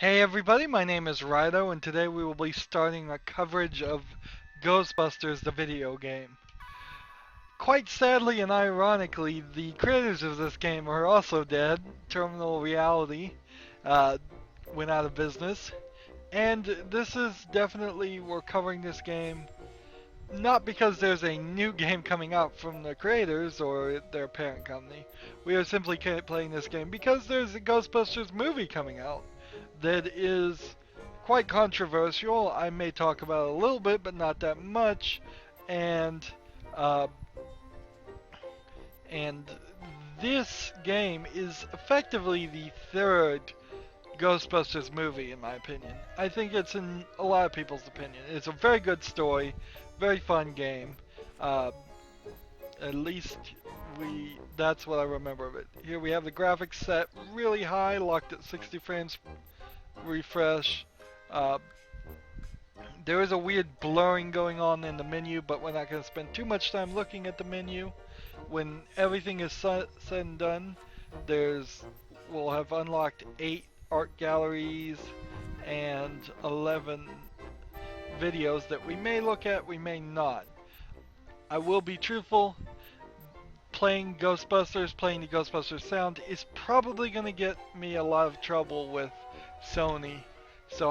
Hey everybody, my name is Rydo, and today we will be starting a coverage of Ghostbusters the video game. Quite sadly and ironically, the creators of this game are also dead. Terminal Reality uh, went out of business, and this is definitely, we're covering this game not because there's a new game coming out from the creators or their parent company. We are simply playing this game because there's a Ghostbusters movie coming out that is quite controversial. I may talk about it a little bit, but not that much. And uh, and this game is effectively the third Ghostbusters movie, in my opinion. I think it's in a lot of people's opinion. It's a very good story, very fun game. Uh, at least that's what I remember of it. Here we have the graphics set really high, locked at 60 frames refresh. Uh, there is a weird blurring going on in the menu, but we're not going to spend too much time looking at the menu. When everything is said and done, we'll have unlocked 8 art galleries and 11 videos that we may look at, we may not. I will be truthful, playing the Ghostbusters sound is probably going to get me a lot of trouble with Sony. So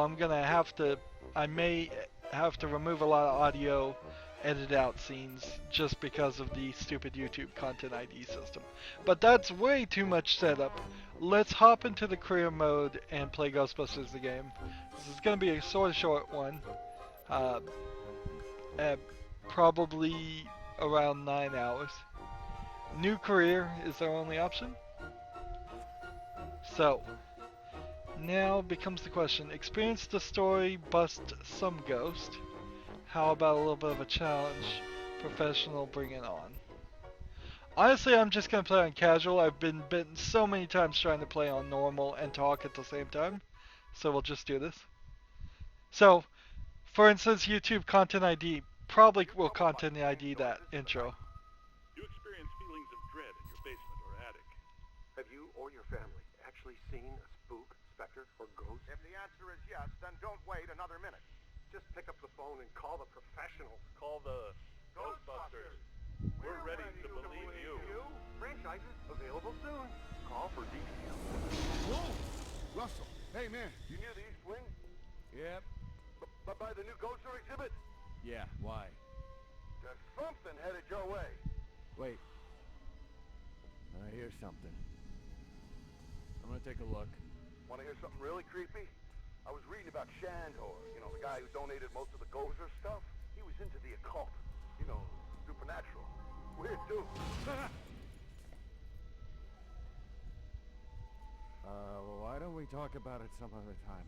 I may have to remove a lot of audio, edit out scenes, just because of the stupid YouTube Content ID system. But that's way too much setup. Let's hop into the career mode and play Ghostbusters the game. This is going to be a sort of short one. Uh, Probably around 9 hours. New career is our only option. So, now becomes the question. Experience the story, bust some ghost. How about a little bit of a challenge? Professional, bring it on. Honestly, I'm just going to play on casual. I've been bitten so many times trying to play on normal and talk at the same time. So we'll just do this. So, for instance, YouTube Content ID probably will Content ID that intro. You experience feelings of dread in your basement or attic. Have you or your family actually seen a spook, specter, or ghost? If the answer is yes, then don't wait another minute. Just pick up the phone and call the professionals. Call the Ghostbusters. We're ready to believe you. Franchises available soon. Call for details. Whoa! Russell, hey man. You near the East Wing? Yep. But by the new Ghoster exhibit? Yeah, why? There's something headed your way. Wait. I hear something. I'm gonna take a look. Want to hear something really creepy? I was reading about Shandor, the guy who donated most of the Gozer stuff. He was into the occult, supernatural. Weird dude. Well, why don't we talk about it some other time?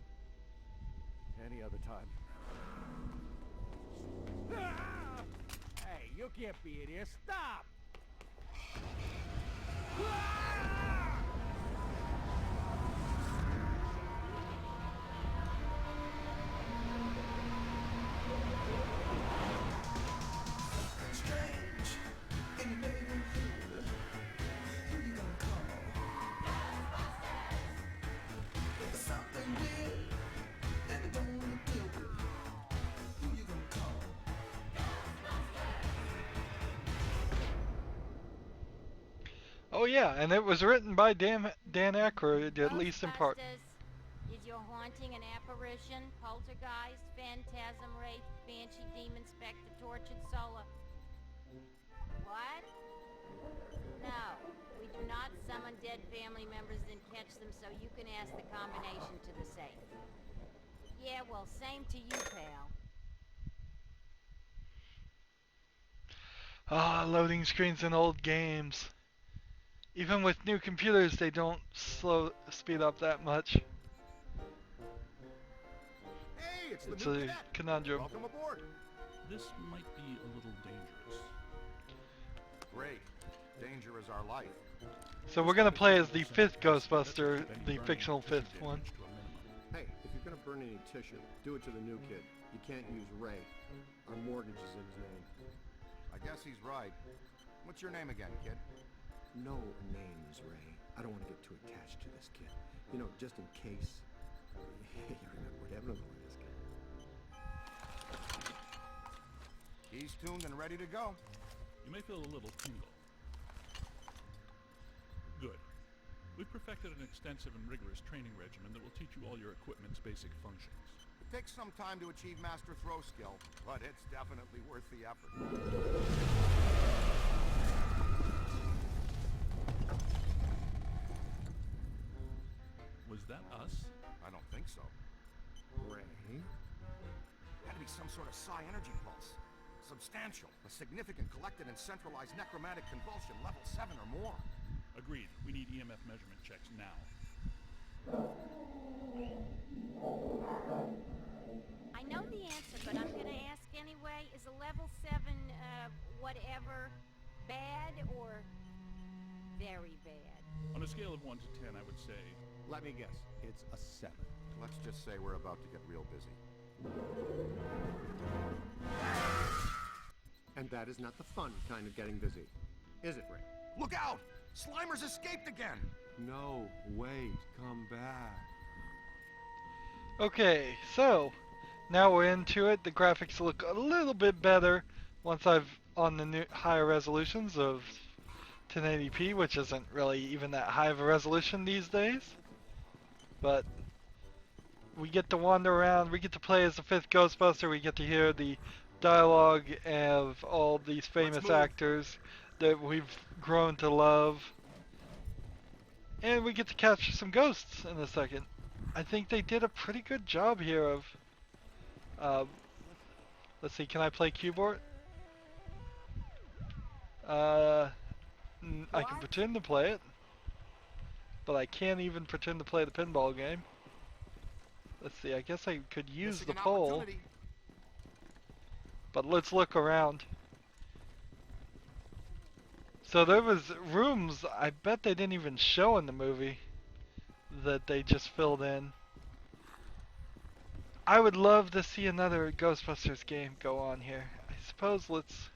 Any other time. Hey, you can't be in here. Stop! Oh yeah, and it was written by Dan Aykroyd, at least in part. Ghostbusters, is your haunting an apparition, poltergeist, phantasm, wraith, banshee, demon, specter, tortured soul? What? No, we do not summon dead family members and catch them, so you can ask the combination to the safe. Yeah, well, same to you, pal. Ah, loading screens in old games. Even with new computers, they don't speed up that much. Hey, it's the It's new a cadet. conundrum. Welcome aboard. This might be a little dangerous. Great. Danger is our life. So we're gonna play as the fifth Ghostbuster, the fictional fifth one. Hey, if you're gonna burn any tissue, do it to the new kid. You can't use Ray. Our mortgage is in his name. I guess he's right. What's your name again, kid? No names, Ray. I don't want to get too attached to this kid. Just in case tuned and ready to go. You may feel a little tingle. Good. We've perfected an extensive and rigorous training regimen that will teach you all your equipment's basic functions. It takes some time to achieve master throw skill, but it's definitely worth the effort. Was that us? I don't think so. Ray? Had to be some sort of psi energy pulse. Substantial. A significant collected and centralized necromantic convulsion, level 7 or more. Agreed. We need EMF measurement checks now. I know the answer, but I'm gonna ask anyway. Is a level 7, whatever, bad or very bad? On a scale of 1 to 10, I would say... Let me guess. It's a 7. Let's just say we're about to get real busy. And that is not the fun kind of getting busy. Is it, Ray? Look out! Slimer's escaped again! No, wait, come back. Okay, so now we're into it. The graphics look a little bit better once I've on the new higher resolutions of 1080p, which isn't really even that high of a resolution these days. But we get to wander around, we get to play as the 5th Ghostbuster, we get to hear the dialogue of all these famous actors that we've grown to love. And we get to capture some ghosts in a second. I think they did a pretty good job here of... let's see, can I play keyboard? I can pretend to play it. But I can't even pretend to play the pinball game. Let's see, I guess I could use the pole. But let's look around. So there was rooms I bet they didn't even show in the movie that they just filled in. I would love to see another Ghostbusters game go on here. I suppose let's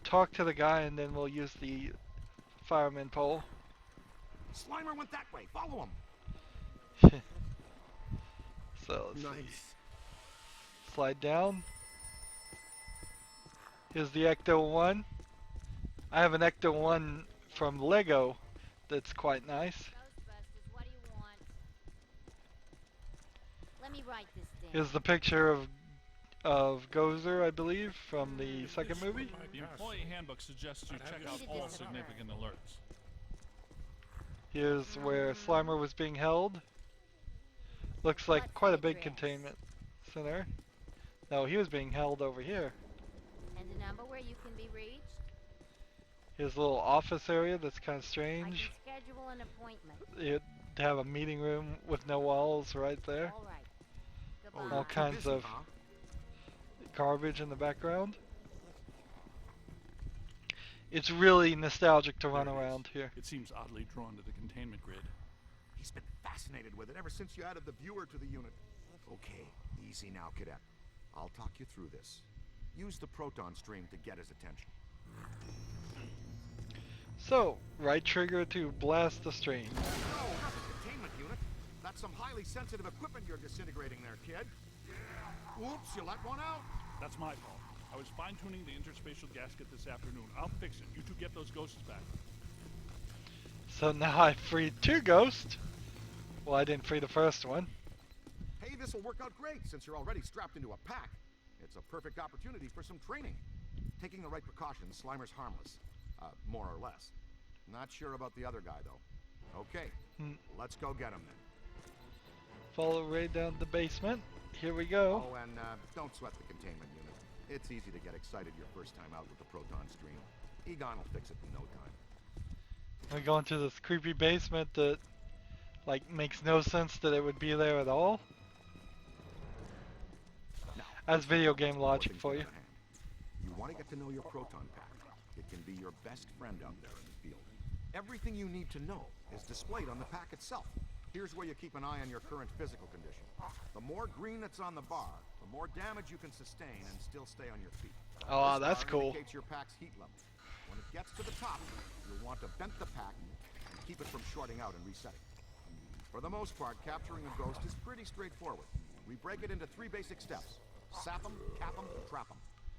talk to the guy and then we'll use the fireman pole. Slimer went that way. Follow him. So let's Nice. see. Slide down. Here's the Ecto 1. I have an Ecto 1 from Lego that's quite nice. Ghostbusters, what do you want? Let me write this down. Here's the picture of Gozer, I believe, from the second movie. The employee handbook suggests you check out all significant alerts. Here's where Slimer was being held. Looks like What's quite the a big address? containment center. No, he was being held over here. And a number where you can be reached? Here's a little office area that's kind of I strange. can schedule an appointment. You have a meeting room with no walls right there. All right. Oh, Goodbye. All you're too kinds busy, of huh? garbage in the background. It's really nostalgic to run There it is. around here. It seems oddly drawn to the containment grid. He's been fascinated with it ever since you added the viewer to the unit. Okay, easy now, cadet. I'll talk you through this. Use the proton stream to get his attention. So, right trigger to blast the stream. Oh, not the containment unit. That's some highly sensitive equipment you're disintegrating there, kid. Oops, you let one out. That's my fault. I was fine-tuning the interspatial gasket this afternoon. I'll fix it. You two get those ghosts back. So now I freed 2 ghosts. Well, I didn't free the first one. Hey, this'll work out great since you're already strapped into a pack. It's a perfect opportunity for some training. Taking the right precautions, Slimer's harmless. More or less. Not sure about the other guy, though. Okay, let's go get him then. Follow Ray down the basement. Here we go. Oh, and don't sweat the containment unit. It's easy to get excited your first time out with the proton stream. Egon will fix it in no time. We go into this creepy basement that, like, makes no sense that it would be there at all. Now, That's video game more logic things for on you. the hand. You want to get to know your proton pack. It can be your best friend out there in the field. Everything you need to know is displayed on the pack itself. Here's where you keep an eye on your current physical condition. The more green that's on the bar, the more damage you can sustain and still stay on your feet. Oh, This that's bar cool. indicates your pack's heat level. When it gets to the top, you'll want to vent the pack and keep it from shorting out and resetting. For the most part, capturing a ghost is pretty straightforward. We break it into 3 basic steps. Sap them, cap them, trap them.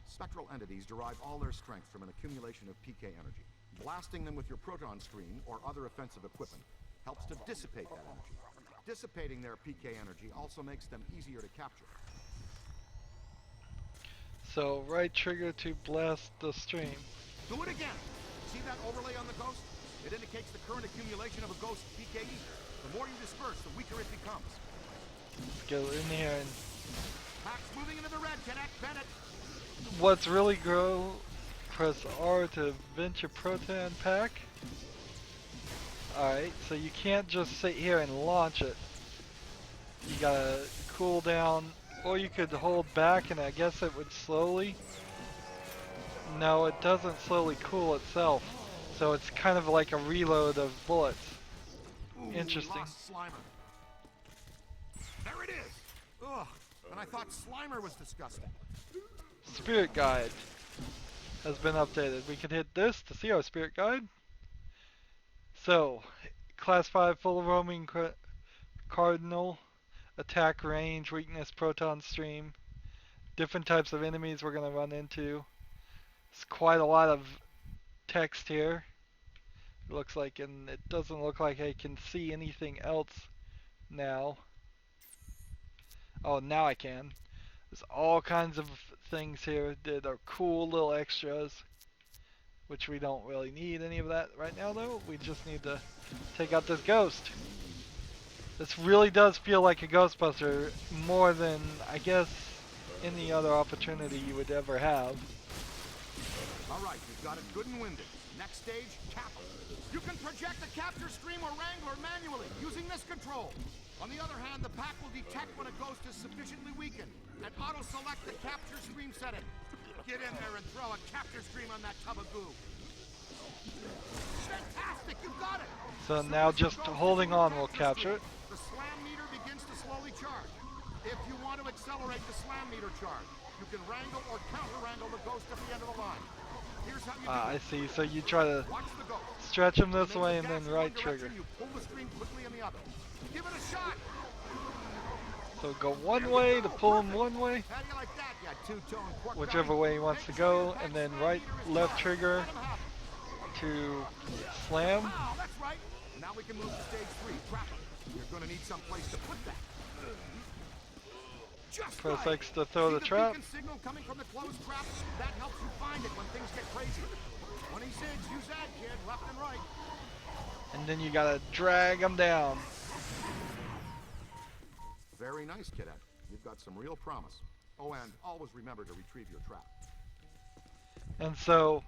Spectral entities derive all their strength from an accumulation of PK energy. Blasting them with your proton screen or other offensive equipment helps to dissipate that energy. Dissipating their PK energy also makes them easier to capture. So right trigger to blast the stream. Do it again. See that overlay on the ghost? It indicates the current accumulation of a ghost PKE. The more you disperse, the weaker it becomes. Let's go in here and... Pack's moving into the red, Cadet Bennett. What's really press R to vent your proton pack. Alright, so you can't just sit here and launch it. You gotta cool down, or you could hold back and I guess it would slowly. No, it doesn't slowly cool itself. So it's kind of like a reload of bullets. Ooh, Interesting. Lost Slimer. There it is. Ugh, and I thought Slimer was disgusting. Spirit guide has been updated. We can hit this to see our spirit guide. So, class 5 full roaming cardinal, attack range, weakness, proton stream, different types of enemies we're going to run into. It's quite a lot of text here. It looks like, and it doesn't look like I can see anything else now. Oh, now I can. There's all kinds of things here that are cool little extras, which we don't really need any of that right now though. We just need to take out this ghost. This really does feel like a Ghostbuster more than, I guess, any other opportunity you would ever have. Alright, you've got it good and winded. Next stage, cap. You can project the capture stream or wrangler manually using this control. On the other hand, the pack will detect when a ghost is sufficiently weakened and auto-select the capture stream setting. Get in there and throw a capture stream on that tub of goo. Fantastic, you got it! So now just holding on will capture it. The slam meter begins to slowly charge. If you want to accelerate the slam meter charge, you can wrangle or counter-wrangle the ghost at the end of the line. Here's how you do I it. see. So you try to Watch the ghost. stretch him this Make way the and then gas in right one trigger. direction, you pull the stream quickly in the other. Give it a shot! So go one way to pull him one way, How do you like that, you two-tone pork whichever belly? way he wants to go, and then right, left trigger to slam. Wow, that's right. Now we can move to stage 3, trapper. You're gonna need some place to put that. Just Press right. X to throw See the trap. beacon signal coming from the closed trap? That helps you find it when things get crazy. 26, use that, kid, left and right. And then you gotta drag him down. Very nice, cadet. You've got some real promise. Oh, and always remember to retrieve your trap. And so,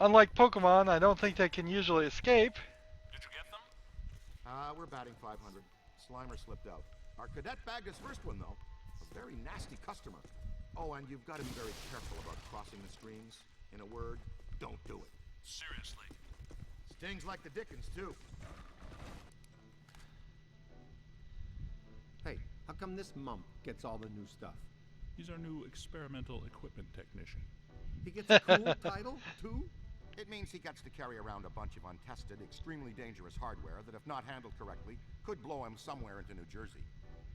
unlike Pokemon, I don't think they can usually escape. Did you get them? We're batting 500. Slimer slipped out. Our cadet bagged his first one, though. A very nasty customer. Oh, and you've got to be very careful about crossing the streams. In a word, don't do it. Seriously. Stings like the Dickens, too. Hey, how come this mump gets all the new stuff? He's our new experimental equipment technician. He gets a cool title, too? It means he gets to carry around a bunch of untested, extremely dangerous hardware that, if not handled correctly, could blow him somewhere into New Jersey.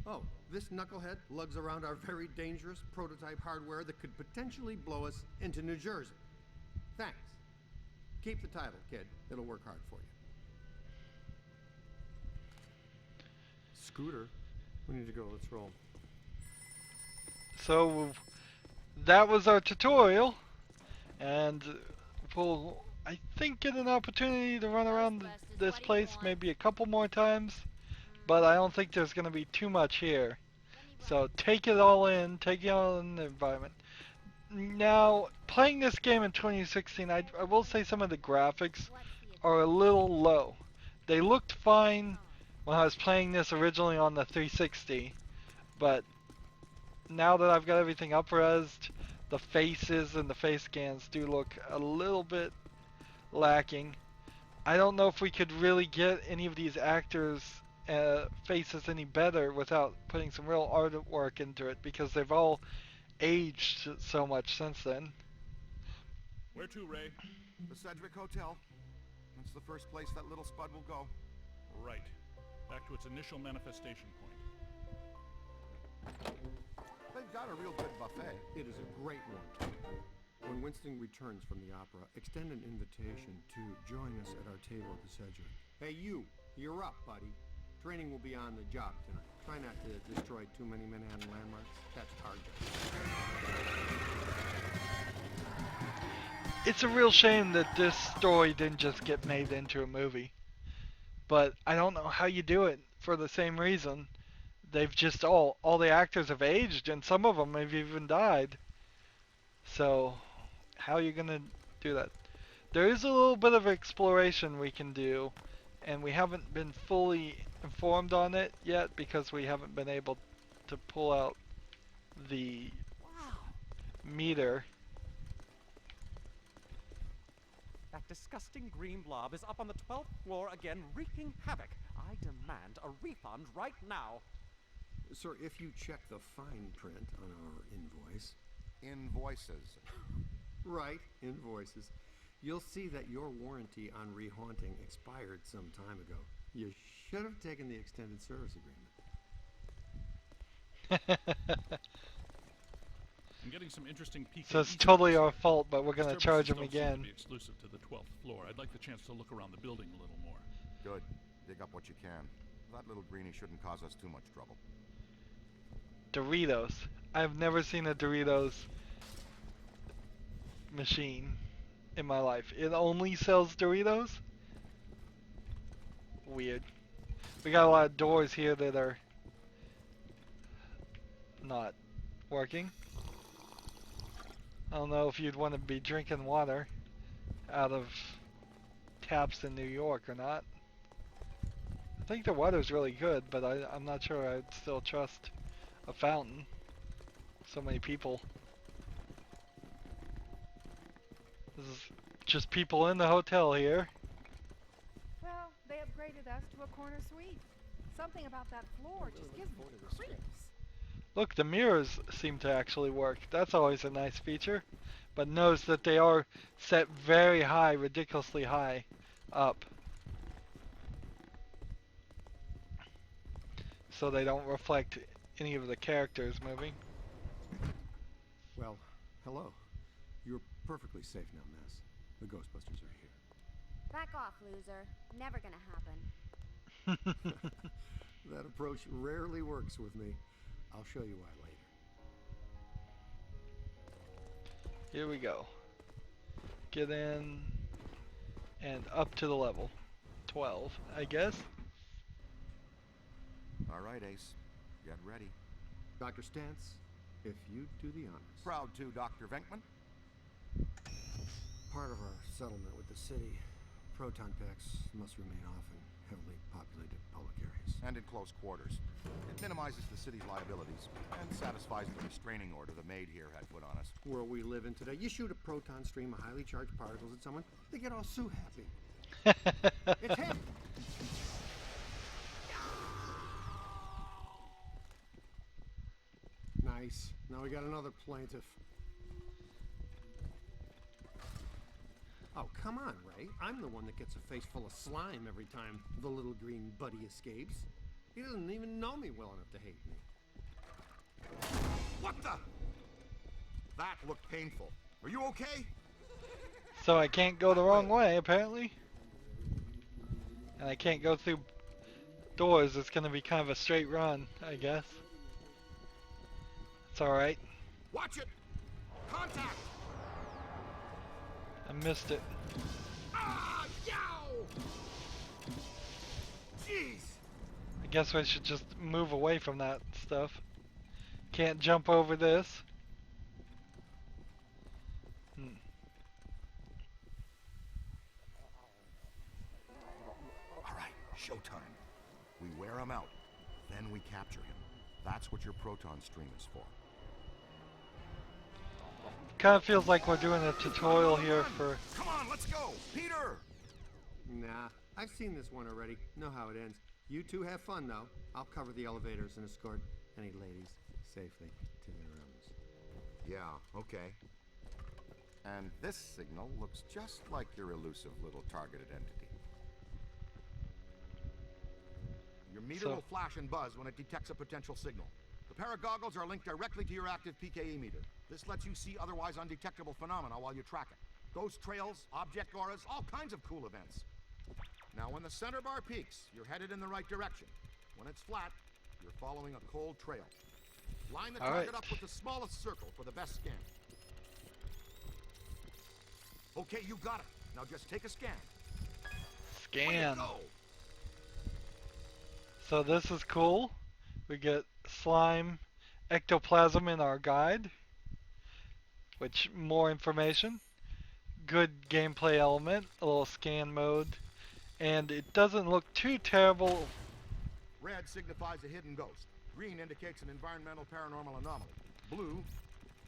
Oh, this knucklehead lugs around our very dangerous prototype hardware that could potentially blow us into New Jersey. Thanks. Keep the title, kid. It'll work hard for you. Scooter, we need to go. Let's roll. So that was our tutorial, and we'll, I think, get an opportunity to run around this place maybe a couple more times, but I don't think there's going to be too much here. So take it all in, take it all in the environment. Now, playing this game in 2016, I will say some of the graphics are a little low. They looked fine when I was playing this originally on the 360, but now that I've got everything up-resed, the faces and the face scans do look a little bit lacking. I don't know if we could really get any of these actors' faces any better without putting some real artwork into it, because they've all aged so much since then. Where to, Ray? The Sedgewick Hotel. That's the first place that little spud will go. Right. Back to its initial manifestation point. They've got a real good buffet. buffet. It is a great one. When Winston returns from the opera, extend an invitation to join us at our table at the Sedgewick. Hey, you're up, buddy. Training will be on the job tonight. Try not to destroy too many Manhattan landmarks. That's our job. It's a real shame that this story didn't just get made into a movie. But I don't know how you do it for the same reason. They've just all the actors have aged, and some of them have even died. So how are you gonna do that? There is a little bit of exploration we can do, and we haven't been fully informed on it yet because we haven't been able to pull out the meter. That disgusting green blob is up on the 12th floor again, wreaking havoc. I demand a refund right now. Sir, if you check the fine print on our invoice... Invoices. Right, invoices. You'll see that your warranty on rehaunting expired some time ago. You should have taken the extended service agreement. I'm getting some interesting PK. So it's totally our fault, but we're gonna charge him Disturbances don't seem to again. be exclusive to the 12th floor. I'd like the chance to look around the building a little more. Good. Dig up what you can. That little greenie shouldn't cause us too much trouble. Doritos. I've never seen a Doritos machine in my life. It only sells Doritos? Weird. We got a lot of doors here that are not working. I don't know if you'd want to be drinking water out of taps in New York or not. I think the water's really good, but I'm not sure I'd still trust a fountain. So many people. This is just people in the hotel here. Well, they upgraded us to a corner suite. Something about that floor just gives me creeps. Look, the mirrors seem to actually work. That's always a nice feature. But notice that they are set very high, ridiculously high up. So they don't reflect any of the characters moving. Well, hello. You're perfectly safe now, Miss. The Ghostbusters are here. Back off, loser. Never gonna happen. That approach rarely works with me. I'll show you why later. Here we go. Get in and up to the level 12, I guess. All right, Ace. Get ready. Dr. Stantz, if you'd do the honors. Proud to, Dr. Venkman. Part of our settlement with the city, proton packs must remain off in heavily populated public areas. And in close quarters. It minimizes the city's liabilities and satisfies the restraining order the maid here had put on us. World we live in today, you shoot a proton stream of highly charged particles at someone, they get all so happy. It's him! Nice. Now we got another plaintiff. Oh, come on, Ray. I'm the one that gets a face full of slime every time the little green buddy escapes. He doesn't even know me well enough to hate me. What the? That looked painful. Are you okay? So I can't go the wrong way, apparently. And I can't go through doors. It's gonna be kind of a straight run, I guess. It's alright. Watch it! Contact! I missed it. Ah! Yow! Jeez! I guess I should just move away from that stuff. Can't jump over this. Alright, showtime. We wear him out, then we capture him. That's what your proton stream is for. Kind of feels like we're doing a tutorial here for... Come on, let's go! Peter! Nah, I've seen this one already. Know how it ends. You two have fun, though. I'll cover the elevators and escort any ladies safely to their rooms. Yeah, okay. And this signal looks just like your elusive little targeted entity. Your meter will flash and buzz when it detects a potential signal. The paragoggles are linked directly to your active PKE meter. This lets you see otherwise undetectable phenomena while you track it. Ghost trails, object auras, all kinds of cool events. Now, when the center bar peaks, you're headed in the right direction. When it's flat, you're following a cold trail. Line the target up with the smallest circle for the best scan. Okay, you got it. Now just take a scan. Scan. So this is cool. We get slime ectoplasm in our guide, which more information. Good gameplay element, a little scan mode, and it doesn't look too terrible. Red signifies a hidden ghost. Green indicates an environmental paranormal anomaly. Blue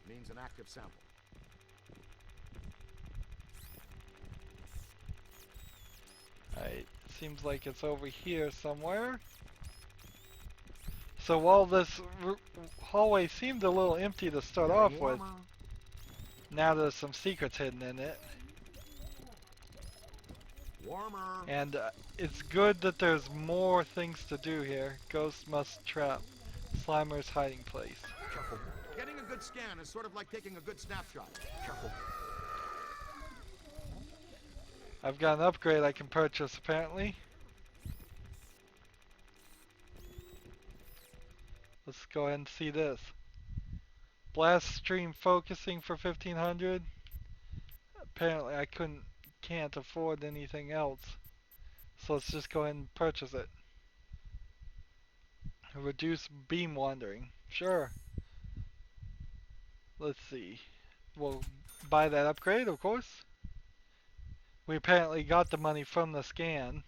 means an active sample. Alright, seems like it's over here somewhere. So while this hallway seemed a little empty to start off with, now there's some secrets hidden in it. Warmer. And it's good that there's more things to do here. Ghost must trap Slimer's hiding place. Careful. Getting a good scan is sort of like taking a good snapshot. Careful. I've got an upgrade I can purchase apparently. Let's go ahead and see this. Blast stream focusing for 1500. Apparently I can't afford anything else. So let's just go ahead and purchase it. Reduce beam wandering. Sure. Let's see. We'll buy that upgrade, of course. We apparently got the money from the scan.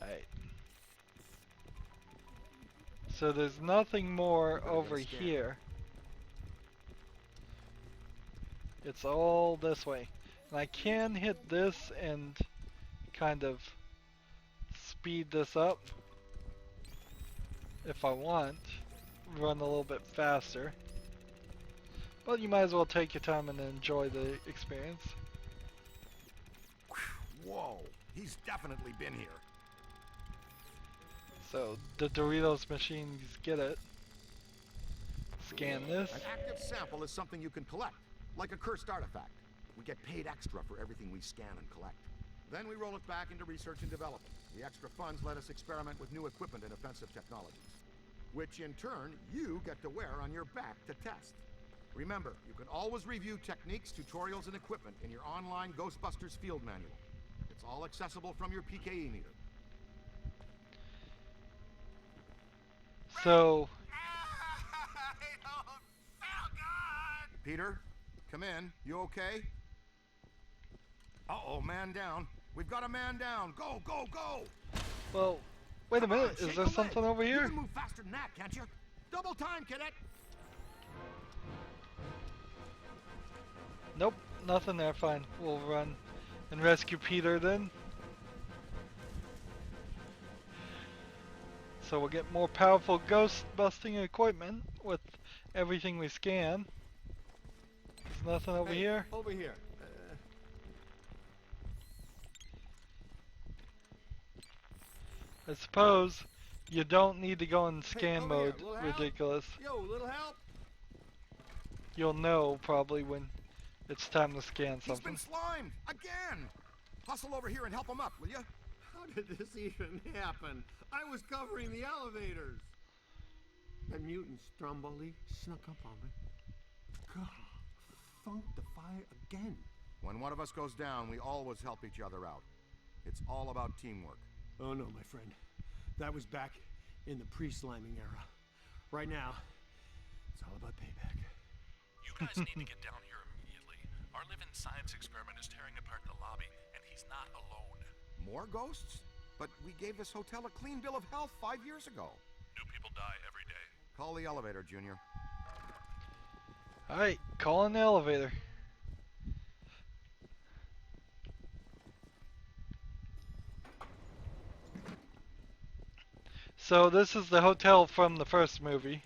Alright. So there's nothing more over here. It's all this way. And I can hit this and kind of speed this up if I want. Run a little bit faster. But you might as well take your time and enjoy the experience. Whoa, he's definitely been here. So the Doritos machines get it. Scan this. An active sample is something you can collect, like a cursed artifact. We get paid extra for everything we scan and collect. Then we roll it back into research and development. The extra funds let us experiment with new equipment and offensive technologies, which in turn you get to wear on your back to test. Remember, you can always review techniques, tutorials, and equipment in your online Ghostbusters field manual. It's all accessible from your PKE meter. So... Peter, come in. You okay? Uh-oh, man down. We've got a man down. Go, go, go! Well, wait a minute. Is there something over here? You can move faster than that, can't you? Double time, cadet! Nope, nothing there. Fine. We'll run and rescue Peter then. So we'll get more powerful ghost busting equipment with everything we scan. There's nothing over here. Over here. I suppose you don't need to go in scan over mode. here. Little Ridiculous. Yo, little help. You'll know probably when it's time to scan He's something. been slimed! Again! Hustle over here and help him up, will you? How did this even happen? I was covering the elevators. That mutant Stromboli snuck up on me. God, funked the fire again. When one of us goes down, we always help each other out. It's all about teamwork. Oh no, my friend. That was back in the pre-sliming era. Right now, it's all about payback. You guys need to get down here immediately. Our living science experiment is tearing apart the lobby, and he's not alone. More ghosts? But we gave this hotel a clean bill of health 5 years ago. New people die every day. Call the elevator, Junior. Alright, call in the elevator. So this is the hotel from the first movie,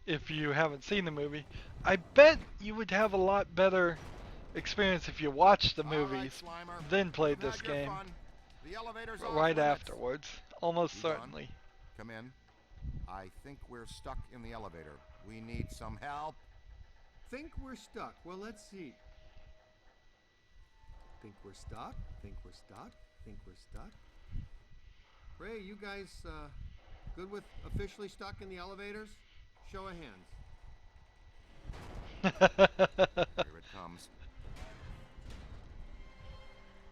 if you haven't seen the movie. I bet you would have a lot better experience if you watched the movies, then played this game The elevator's off right limits. afterwards. Almost He's on. certainly. Come in. I think we're stuck in the elevator. We need some help. Think we're stuck. Well, let's see. Think we're stuck? Think we're stuck? Think we're stuck? Ray, you guys good with officially stuck in the elevators? Show of hands. Here it comes.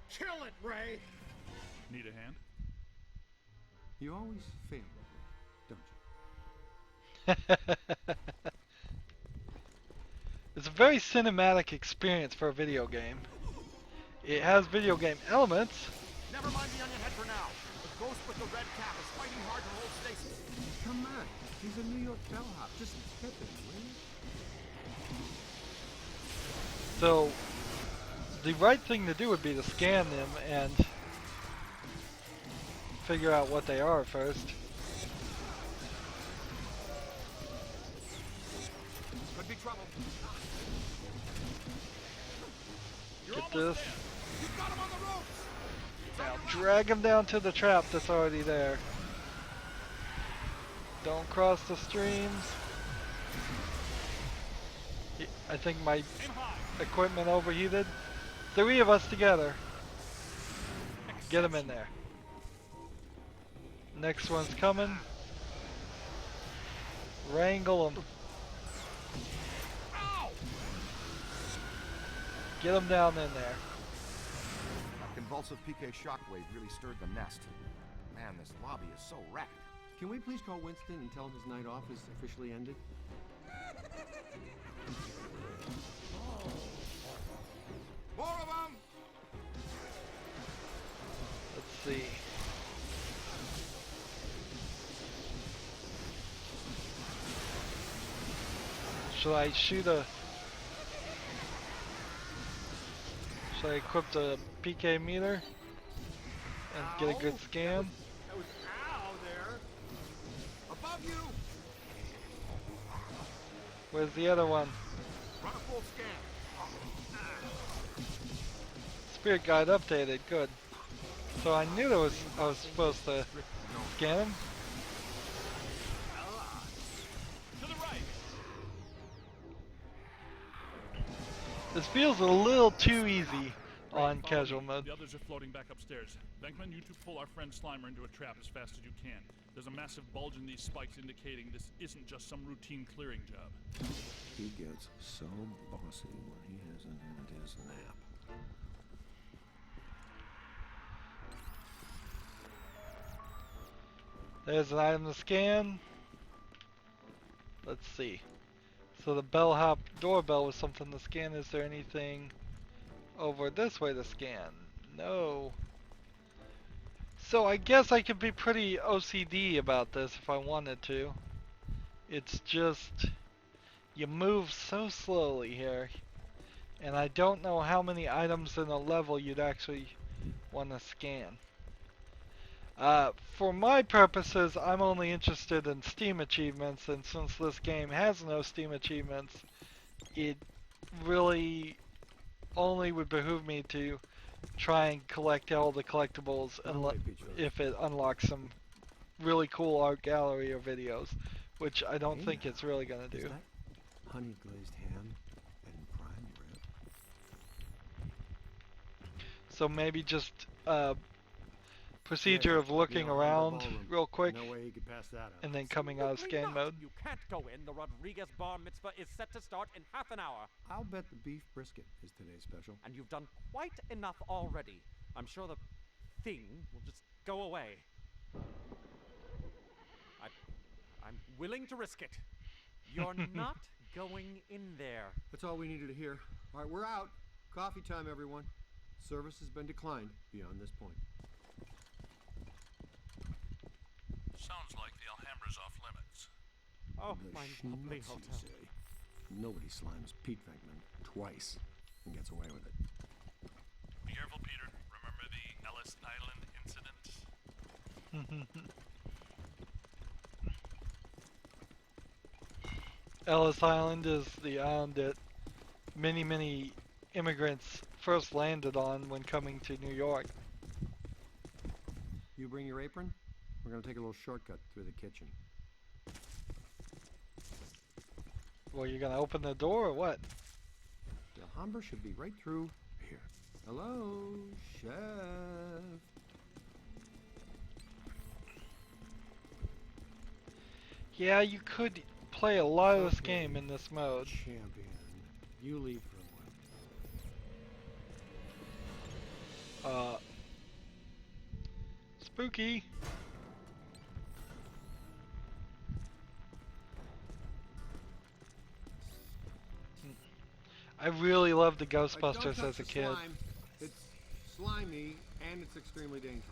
Kill it, Ray! Need a hand? You always fail, don't you? It's a very cinematic experience for a video game. It has video game elements. Never mind the onion head for now. The ghost with the red cap is fighting hard to hold stasis. Come on. He's a New York bellhop. Just tip him, will you? So, the right thing to do would be to scan them and figure out what they are first. Could be trouble. Get this. You've got him on the ropes. Now drag him down to the trap that's already there. Don't cross the streams. I think my equipment overheated. 3 of us together. Get him in there. Next one's coming. Wrangle him. Get him down in there. That convulsive PK shockwave really stirred the nest. Man, this lobby is so wrecked. Can we please call Winston and tell him his night off is officially ended? More of them. Let's see. Should I shoot a... Should I equip the PK meter and get a good scan? That was ow there. Above you. Where's the other one? Run a full scan. Spirit guide updated, good. So I knew I was supposed to scan him. To the right! This feels a little too easy on casual mode. The others are floating back upstairs. Venkman, you two pull our friend Slimer into a trap as fast as you can. There's a massive bulge in these spikes indicating this isn't just some routine clearing job. He gets so bossy when he hasn't had his nap. There's an item to scan. Let's see. So the bellhop doorbell was something to scan. Is there anything over this way to scan? No. So I guess I could be pretty OCD about this if I wanted to. It's just you move so slowly here, and I don't know how many items in a level you'd actually want to scan. For my purposes, I'm only interested in Steam achievements, and since this game has no Steam achievements, it really only would behoove me to try and collect all the collectibles if it unlocks some really cool art gallery or videos, which I don't think it's really going to do. Is that honey glazed ham and prime rib? So maybe just procedure of looking around real quick No way he could pass that up. and then coming out of scan mode. You can't go in. The Rodriguez bar mitzvah is set to start in half an hour. I'll bet the beef brisket is today's special. And you've done quite enough already. I'm sure the thing will just go away. I'm willing to risk it. You're not going in there. That's all we needed to hear. All right, we're out. Coffee time, everyone. Service has been declined beyond this point. Sounds like the Alhambra's off limits. Oh, The my schnutz, lovely you hotel. say. Nobody slimes Pete Venkman twice and gets away with it. Be careful, Peter. Remember the Ellis Island incident? Ellis Island is the island that many immigrants first landed on when coming to New York. You bring your apron? We're going to take a little shortcut through the kitchen. Well, you gonna open the door or what? The Humber should be right through here. Hello, chef. Yeah, you could play a lot of this game in this mode. Champion, you leave for a while. Spooky. I really loved the Ghostbusters as a kid. Slime. It's slimy and it's extremely dangerous.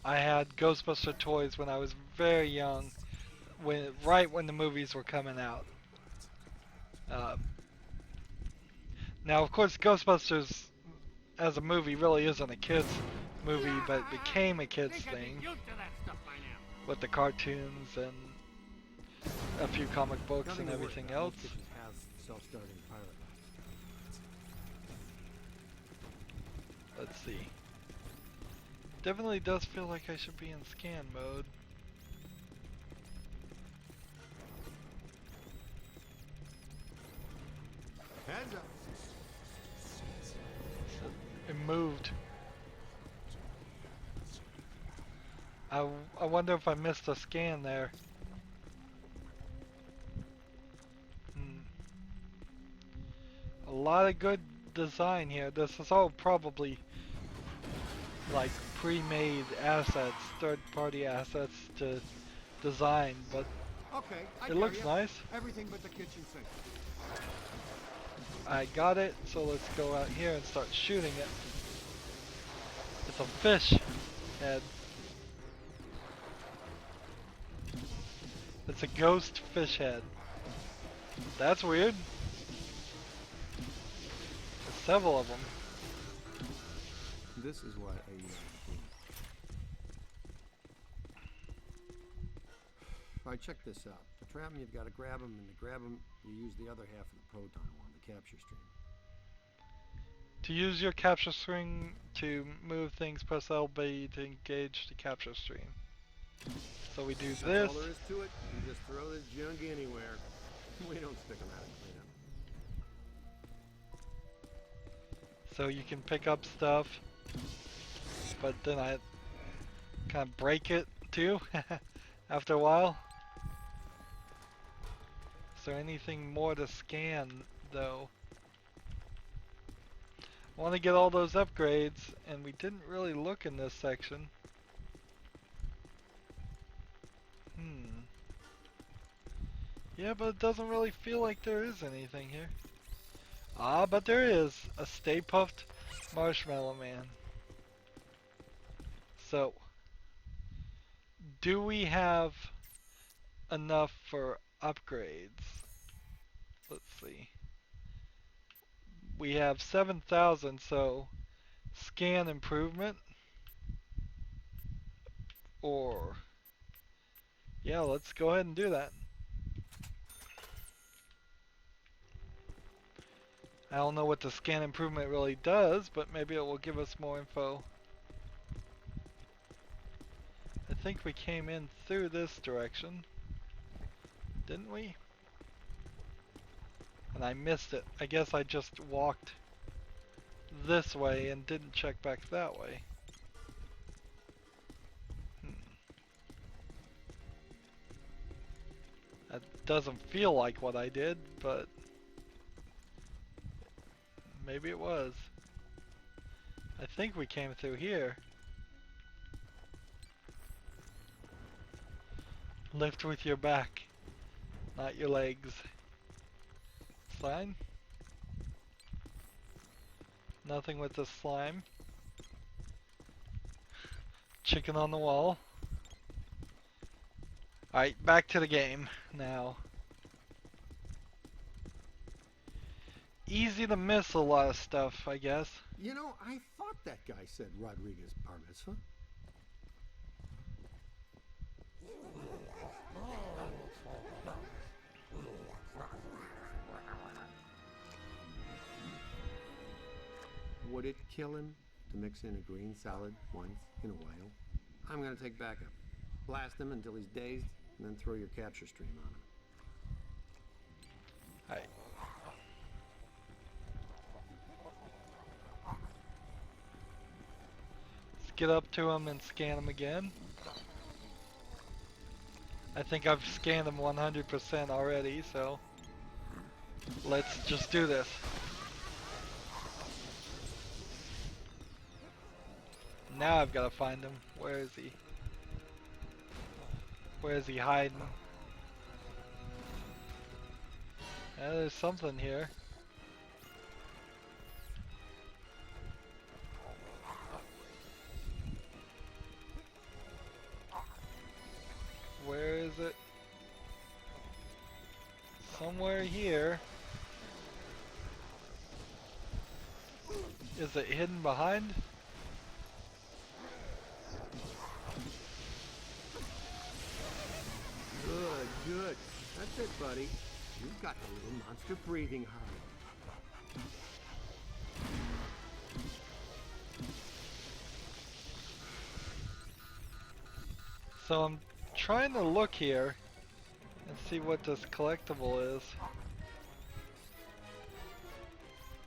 I had Ghostbuster toys when I was very young, right when the movies were coming out. Now, of course, Ghostbusters as a movie really isn't a kids movie, but it became a kids thing with the cartoons and a few comic books and everything else. Self-starting pilot lights. Let's see. Definitely does feel like I should be in scan mode. Heads up. It moved. I wonder if I missed a scan there. A lot of good design here. This is all probably like pre-made assets, third-party assets to design, but okay, it looks nice. Everything but the kitchen sink. I got it, so let's go out here and start shooting it. It's a fish head. It's a ghost fish head. That's weird. There's several of them. This is why Alright, check this out. To trap them, you've got to grab them, and to grab them, you use the other half of the proton one, the capture stream. To use your capture string to move things, press LB to engage the capture stream. So we do That's this. all there is to it. You just throw this junk anywhere. We don't stick them out and clean them. So you can pick up stuff, but then I kind of break it too after a while. Is there anything more to scan though? I want to get all those upgrades, and we didn't really look in this section. Yeah, but it doesn't really feel like there is anything here. Ah, but there is a Stay Puffed Marshmallow Man. So, do we have enough for upgrades? Let's see. We have 7,000, so scan improvement. Or, yeah, let's go ahead and do that. I don't know what the scan improvement really does, but maybe it will give us more info. I think we came in through this direction, didn't we? And I missed it. I guess I just walked this way and didn't check back that way. That doesn't feel like what I did, but maybe it was. I think we came through here. Lift with your back, not your legs. Slime? Nothing with the slime. Chicken on the wall. Alright, back to the game now. Easy to miss a lot of stuff, I guess. You know, I thought that guy said Rodriguez bar mitzvah. Would it kill him to mix in a green salad once in a while? I'm gonna take backup. Blast him until he's dazed, and then throw your capture stream on him. Alright. Let's get up to him and scan him again. I think I've scanned him 100% already, so let's just do this. Now I've got to find him. Where is he? Where is he hiding? There's something here. Where is it? Somewhere here. Is it hidden behind? Good, good. That's it, buddy. You've got a little monster breathing hard. So I'm trying to look here and see what this collectible is.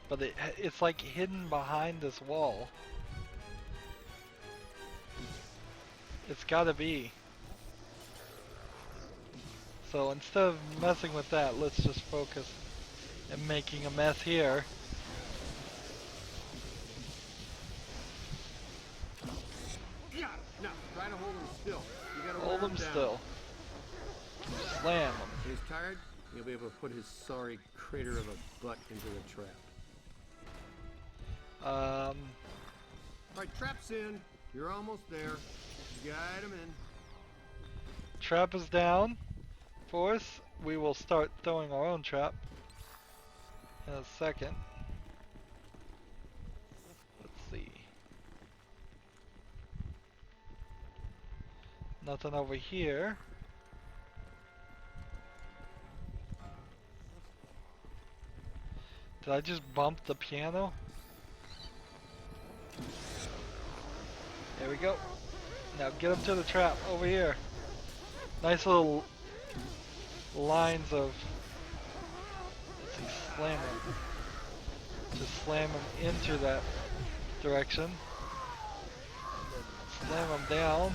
But it's like hidden behind this wall. It's gotta be. So instead of messing with that, let's just focus on making a mess here. Yeah, no, try to hold him still. You gotta Hold wear him down. still. Slam him. When he's tired, he'll be able to put his sorry crater of a butt into the trap. Alright, trap's in. You're almost there. Guide him in. Trap is down for us. We will start throwing our own trap in a second. Let's see. Nothing over here. Did I just bump the piano? There we go. Now get him to the trap over here. Nice little lines of, let's see, slam him. Just slam him into that direction. Slam him down.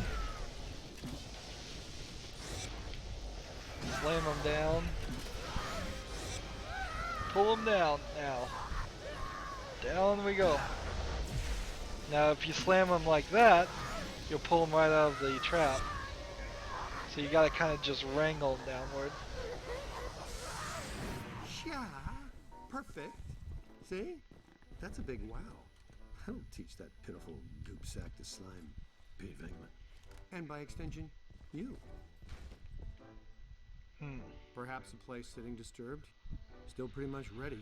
Slam him down. Pull him down now. Down we go. Now if you slam him like that, you'll pull him right out of the trap. So you gotta kind of just wrangle him downward. Yeah, perfect. See? That's a big wow. I don't teach that pitiful goop sack to slime Videogame. And by extension, you. Perhaps a place sitting disturbed, still pretty much ready.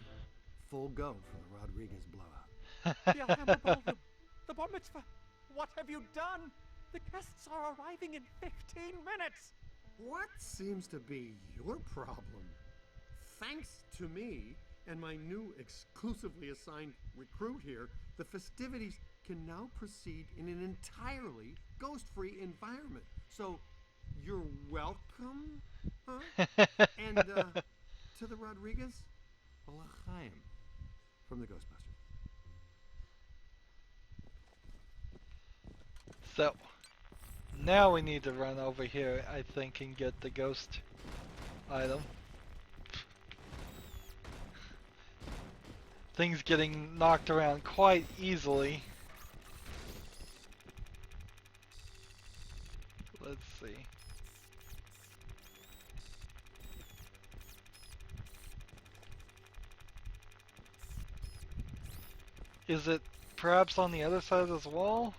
Full go for the Rodriguez blowout. The Alhambra Ballroom, the bar mitzvah. What have you done? The guests are arriving in 15 minutes. What seems to be your problem? Thanks to me and my new exclusively assigned recruit here, the festivities can now proceed in an entirely ghost-free environment. So, you're welcome, huh? And to the Rodriguez, L'chaim from the Ghostbusters. So, now we need to run over here, I think, and get the ghost item. Things getting knocked around quite easily. Let's see. Is it perhaps on the other side of this wall?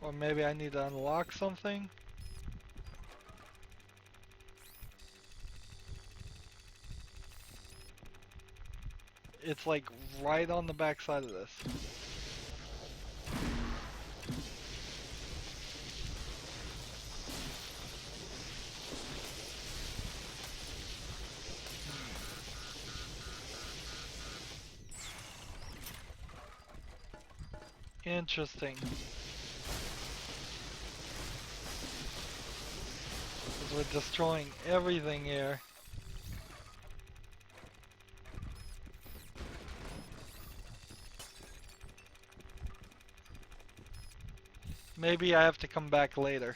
Or maybe I need to unlock something? It's like right on the back side of this. Interesting. We're destroying everything here. Maybe I have to come back later.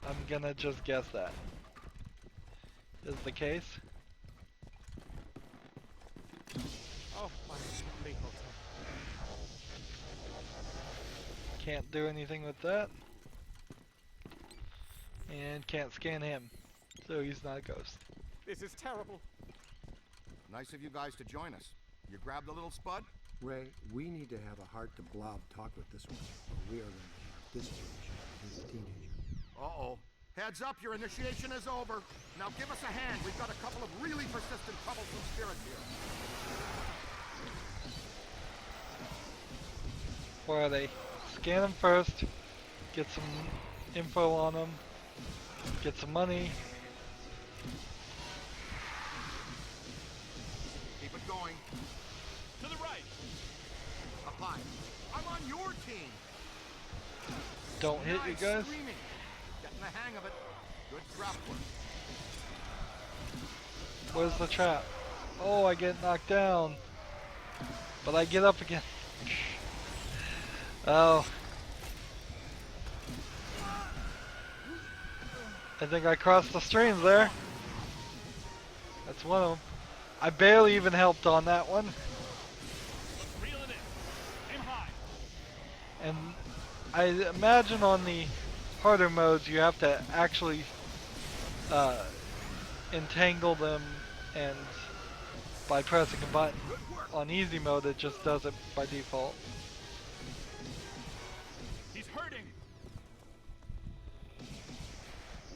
I'm gonna just guess that is the case. Oh, my legal Can't do anything with that. And can't scan him. So he's not a ghost. This is terrible. Nice of you guys to join us. You grabbed the little spud? Ray, we need to have a heart-to-blob talk with this one, or we are going to have this situation. He's a teenager. Uh-oh. Heads up, your initiation is over. Now give us a hand. We've got a couple of really persistent, troublesome spirits here. Where are they? Scan them first. Get some info on them. Get some money. Keep it going. To the right. Apply. I'm on your team. Don't hit you guys. Screaming. Getting the hang of it. Good trap work. Where's the trap? Oh, I get knocked down. But I get up again. Oh. I think I crossed the streams there. That's one of them. I barely even helped on that one. Reel it in. Aim high. And I imagine on the harder modes you have to actually entangle them, and by pressing a button. On easy mode it just does it by default. He's hurting.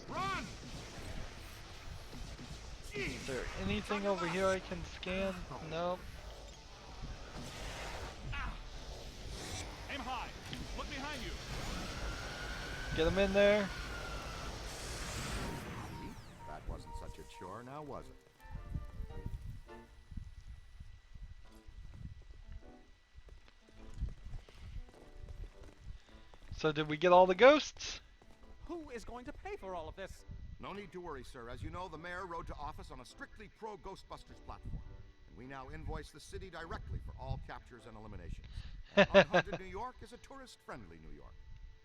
Run! Is there anything over here I can scan? No. Aim high. Look behind you. Get him in there. That wasn't such a chore, now was it? So did we get all the ghosts? Who is going to pay for all of this? No need to worry, sir. As you know, the mayor rode to office on a strictly pro-Ghostbusters platform. And we now invoice the city directly for all captures and eliminations. Unhaunted New York is a tourist-friendly New York.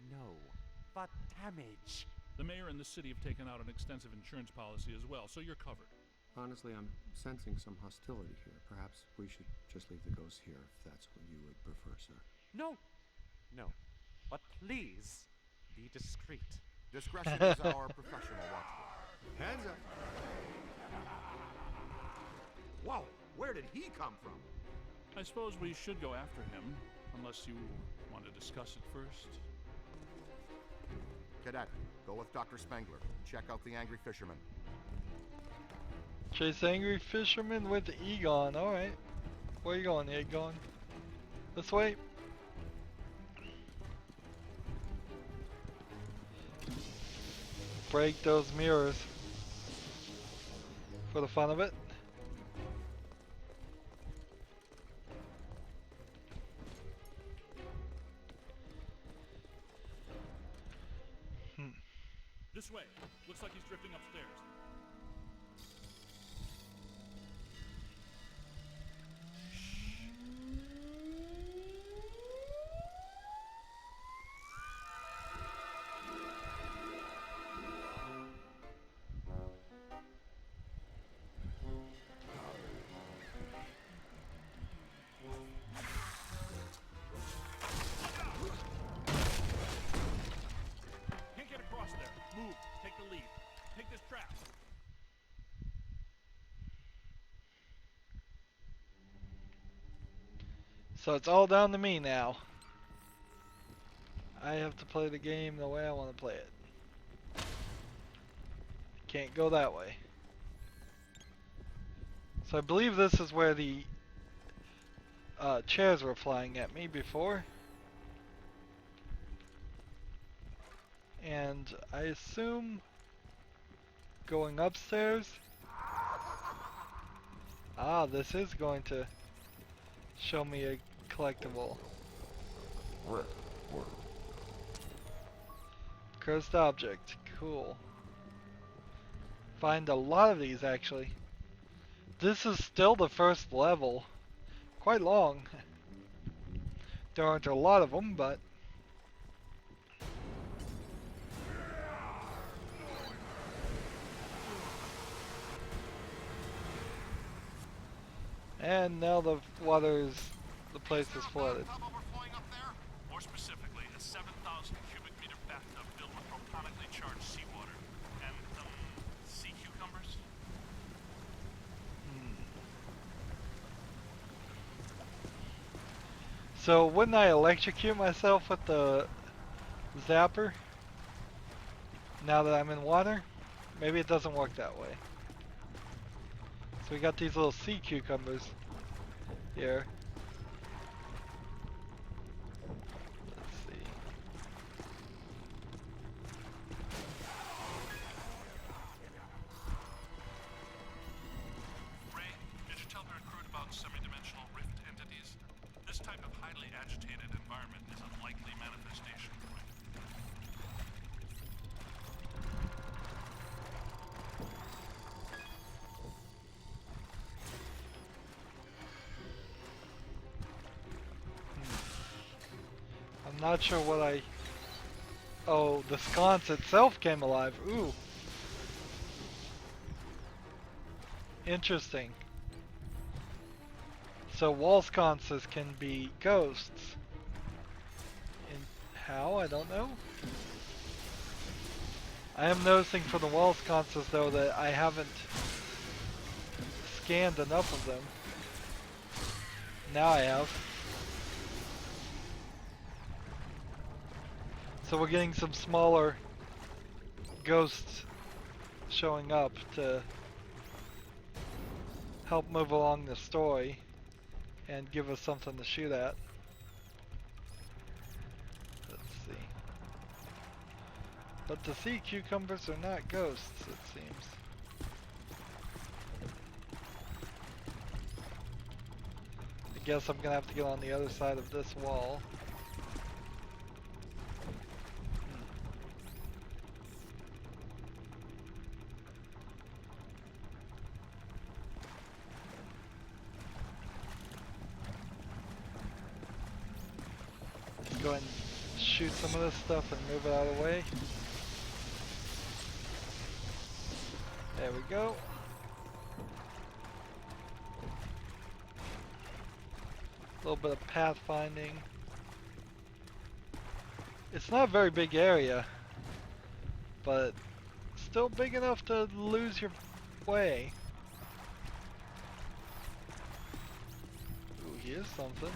No, but damage. The mayor and the city have taken out an extensive insurance policy as well, so you're covered. Honestly, I'm sensing some hostility here. Perhaps we should just leave the ghosts here if that's what you would prefer, sir. No. No. But please, be discreet. Discretion is our professional watchword. Hands up. Whoa, where did he come from? I suppose we should go after him, unless you want to discuss it first. Cadet, go with Dr. Spengler. Check out the angry fisherman. Chase angry fisherman with Egon. Alright. Where you going, Egon? This way? Break those mirrors. For the fun of it. This way. Looks like he's drifting upstairs. Can't get across there. Move. Take the lead. Take this trap. So it's all down to me now. I have to play the game the way I want to play it. Can't go that way. So I believe this is where the chairs were flying at me before. And I assume going upstairs. Ah, this is going to show me a collectible. Cursed object. Cool. Find a lot of these actually. This is still the first level. Quite long. There aren't a lot of them, but and now the place is flooded. More specifically, a 7,000 cubic meter bathtub filled with protonically charged seawater and sea cucumbers. So wouldn't I electrocute myself with the zapper now that I'm in water? Maybe it doesn't work that way. So we got these little sea cucumbers here. Let's see. Ray, did you tell the recruit about semi-dimensional rift entities? This type of highly agitated environment is a likely manifestation point. I'm not sure what I... Oh, the sconce itself came alive. Ooh. Interesting. So wall sconces can be ghosts. And how? I don't know. I am noticing for the wall sconces though that I haven't scanned enough of them. Now I have. So we're getting some smaller ghosts showing up to help move along the story and give us something to shoot at. Let's see. But the sea cucumbers are not ghosts, it seems. I guess I'm gonna have to get on the other side of this wall. Go ahead and shoot some of this stuff and move it out of the way. There we go. A little bit of pathfinding. It's not a very big area, but still big enough to lose your way. Ooh, here's something.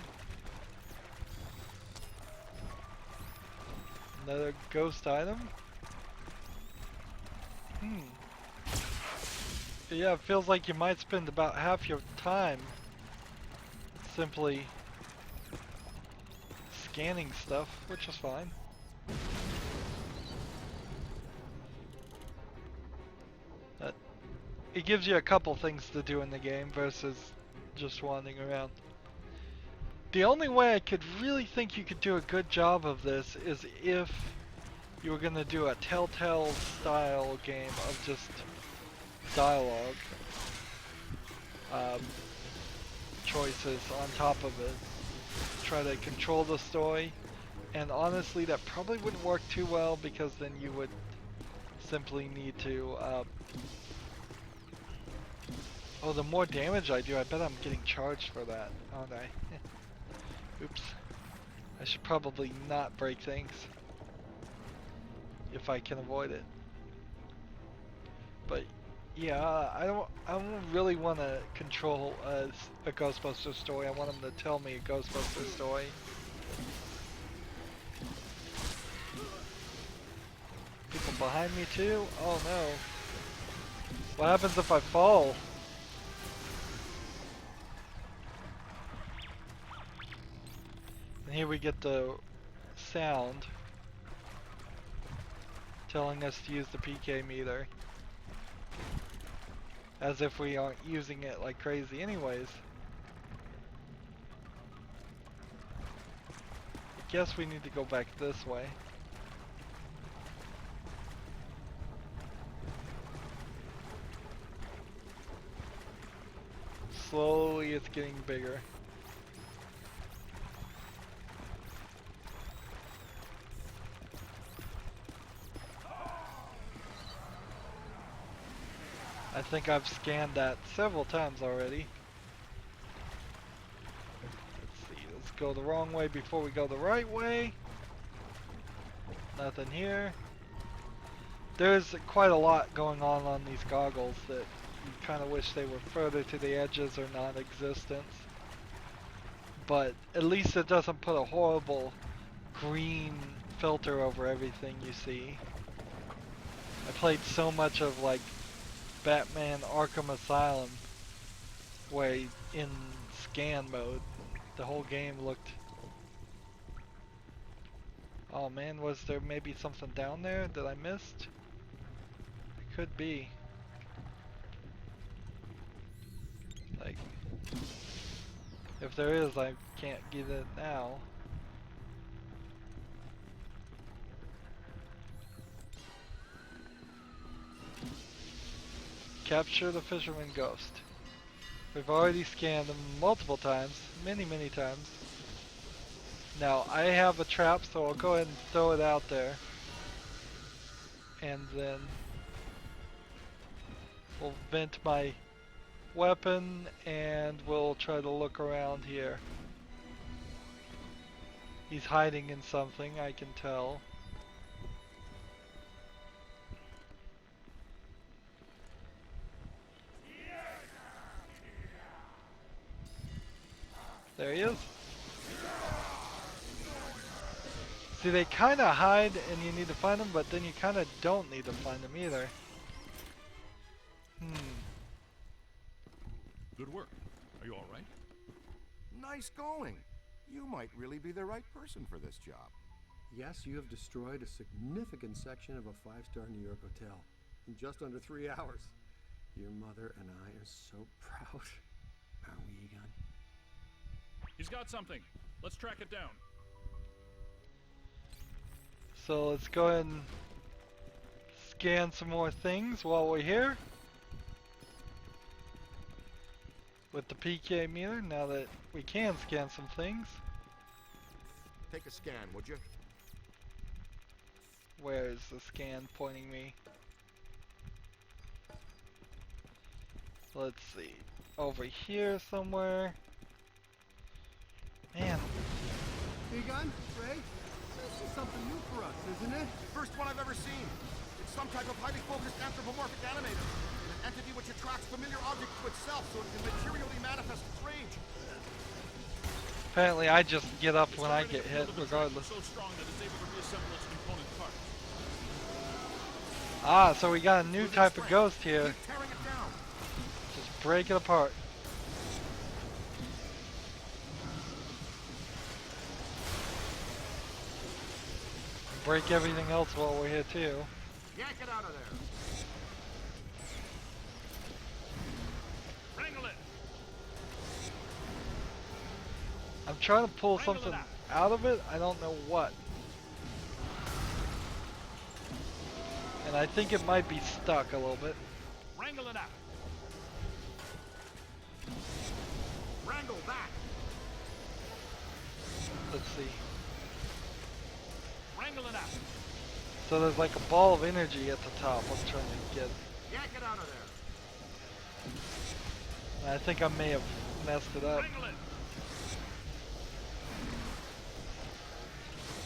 Another ghost item? Yeah, it feels like you might spend about half your time simply scanning stuff, which is fine. It gives you a couple things to do in the game versus just wandering around. The only way I could really think you could do a good job of this is if you were going to do a Telltale style game of just dialogue choices on top of it. Try to control the story, and honestly that probably wouldn't work too well because then you would simply need to oh, the more damage I do, I bet I'm getting charged for that, aren't I? Oops. I should probably not break things if I can avoid it. But yeah, I don't really want to control a Ghostbusters story. I want them to tell me a Ghostbusters story. People behind me too? Oh no. What happens if I fall? And here we get the sound telling us to use the PK meter. As if we aren't using it like crazy anyways. I guess we need to go back this way. slowly it's getting bigger. I think I've scanned that several times already. Let's see, let's go the wrong way before we go the right way. Nothing here. There's quite a lot going on these goggles that you kind of wish they were further to the edges or non-existent. But at least it doesn't put a horrible green filter over everything you see. I played so much of like Batman Arkham Asylum where in scan mode the whole game looked... Oh man, was there maybe something down there that I missed? It could be. Like, if there is, I can't get it now. Capture the fisherman ghost. We've already scanned them multiple times, many times. Now I have a trap, so I'll go ahead and throw it out there. And then we'll vent my weapon and we'll try to look around here. He's hiding in something, I can tell. There he is. See, they kind of hide and you need to find them, but then you kind of don't need to find them either. Good work. Are you all right? Nice going. You might really be the right person for this job. Yes, you have destroyed a significant section of a 5-star New York hotel in just under 3 hours. Your mother and I are so proud. Aren't we, Egon? He's got something. Let's track it down. So let's go ahead and scan some more things while we're here. With the PK meter, now that we can scan some things. Take a scan, would you? Where is the scan pointing me? Let's see. Over here somewhere. Man. Egon, Ray, this is something new for us, isn't it? First one I've ever seen. It's some type of highly focused anthropomorphic animator. An entity which attracts familiar objects to itself so it can materially manifest its range. Apparently I just get up when I get hit, regardless. So strong that it's able to reassemble its component parts. Ah, so we got a new type of ghost here. Keep tearing it down. Just break it apart. Break everything else while we're here too. Yank it out of there. Wrangle it. I'm trying to pull something out of it. I don't know what. And I think it might be stuck a little bit. Wrangle it out. Wrangle that. Let's see. Wrangle it out. So there's like a ball of energy at the top. I'm trying to get. Yank it out of there. I think I may have messed it up. Wrangle it.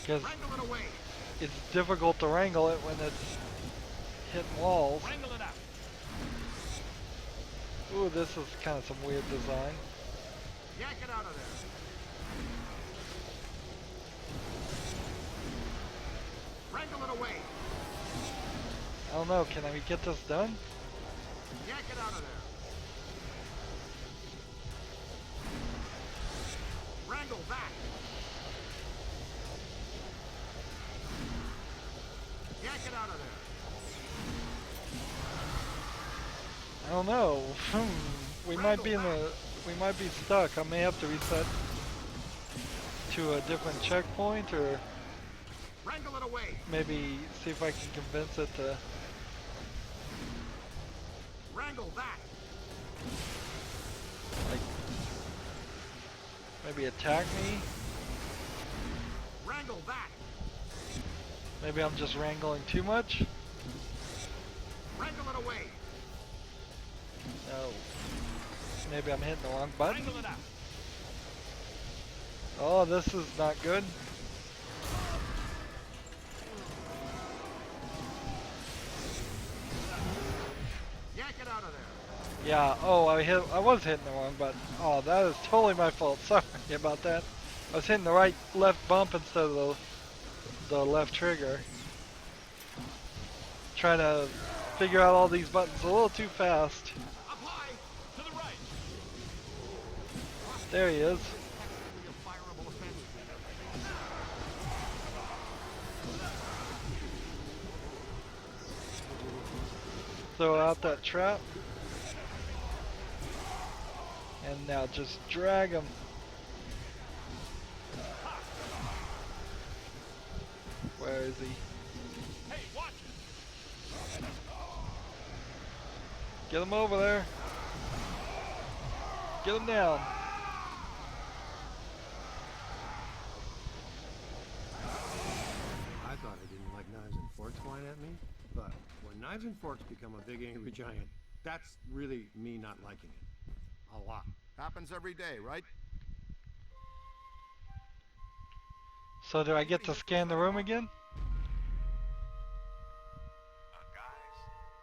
Because Wrangle it away. it's difficult to wrangle it when it's hitting walls. Wrangle it out. Ooh, this is kind of some weird design. Yank it out of there. Wrangle it away. I don't know, can I get this done? Yank it out of there. Wrangle that. Yank it out of there. I don't know. We might be stuck. I may have to reset to a different checkpoint, or Wrangle it away. maybe see if I can convince it to. Wrangle that. Like Maybe attack me. Wrangle that! Maybe I'm just wrangling too much. Wrangle it away! No. Maybe I'm hitting the wrong button. Wrangle it out. Oh, this is not good. Yank it out of there! Yeah, oh, I was hitting the wrong button. Oh, that is totally my fault. Sorry about that. I was hitting the left bump instead of the left trigger. Trying to figure out all these buttons a little too fast. Up high! To the right. There he is. Fireable offense. Throw out that trap. And now just drag him. Where is he? Hey, watch it. Get him over there. Get him down. I thought I didn't like knives and forks flying at me, but when knives and forks become a big angry giant, that's really me not liking it. A lot. Happens every day, right? So do I get to scan the room again? Guys,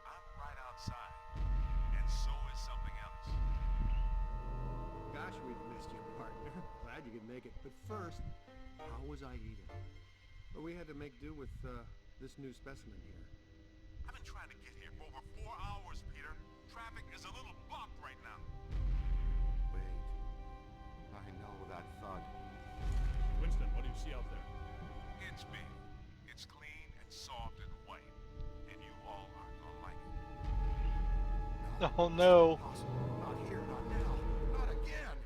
I'm right outside. And so is something else. Gosh, we've missed you, partner. Glad you could make it. But first, how was Aida? Well, we had to make do with this new specimen here. I've been trying to get here for over 4 hours, Peter. Traffic is a little blocked right now. Wait. I know that thud. Winston, what do you see out there? It's me. It's clean and soft and white. And you all aren't gonna like it. Oh no. Not here, not now, not again.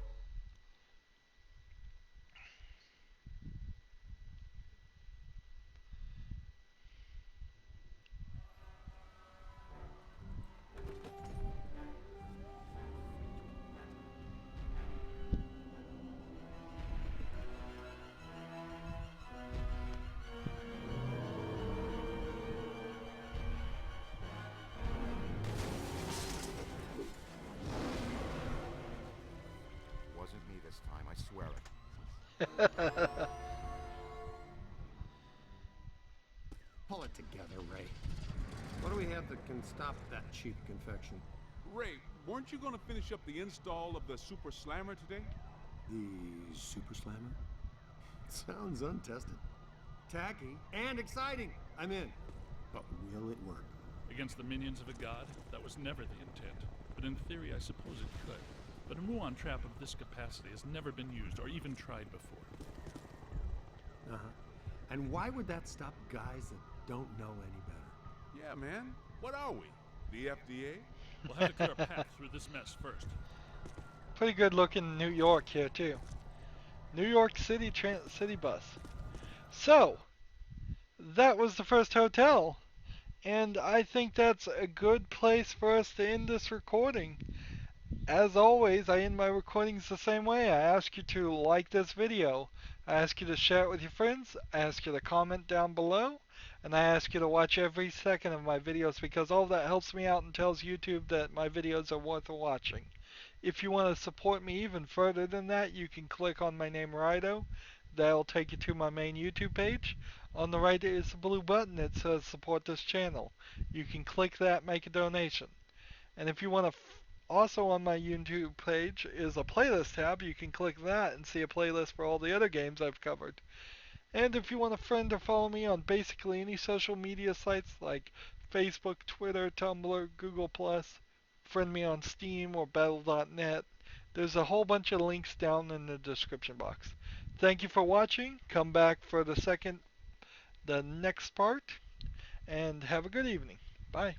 Wasn't me this time, I swear it. Pull it together, Ray. What do we have that can stop that cheap confection? Ray, weren't you going to finish up the install of the Super Slammer today? The Super Slammer? Sounds untested. Tacky and exciting. I'm in. But will it work? Against the minions of a god? That was never the intent. But in theory, I suppose it could. But a muon trap of this capacity has never been used or even tried before. Uh-huh. And why would that stop guys that don't know any better? Yeah, man. What are we? The FDA? We'll have to clear a path through this mess first. Pretty good looking New York here too. New York City city bus. So, that was the first hotel. And I think that's a good place for us to end this recording. As always, I end my recordings the same way. I ask you to like this video. I ask you to share it with your friends. I ask you to comment down below. And I ask you to watch every second of my videos because all of that helps me out and tells YouTube that my videos are worth watching. If you want to support me even further than that, you can click on my name Rydo. That'll take you to my main YouTube page. On the right is a blue button that says support this channel. You can click that, make a donation. And if you want to also on my YouTube page is a playlist tab. You can click that and see a playlist for all the other games I've covered. And if you want to friend or follow me on basically any social media sites like Facebook, Twitter, Tumblr, Google+, friend me on Steam or Battle.net. There's a whole bunch of links down in the description box. Thank you for watching. Come back for the next part. And have a good evening. Bye.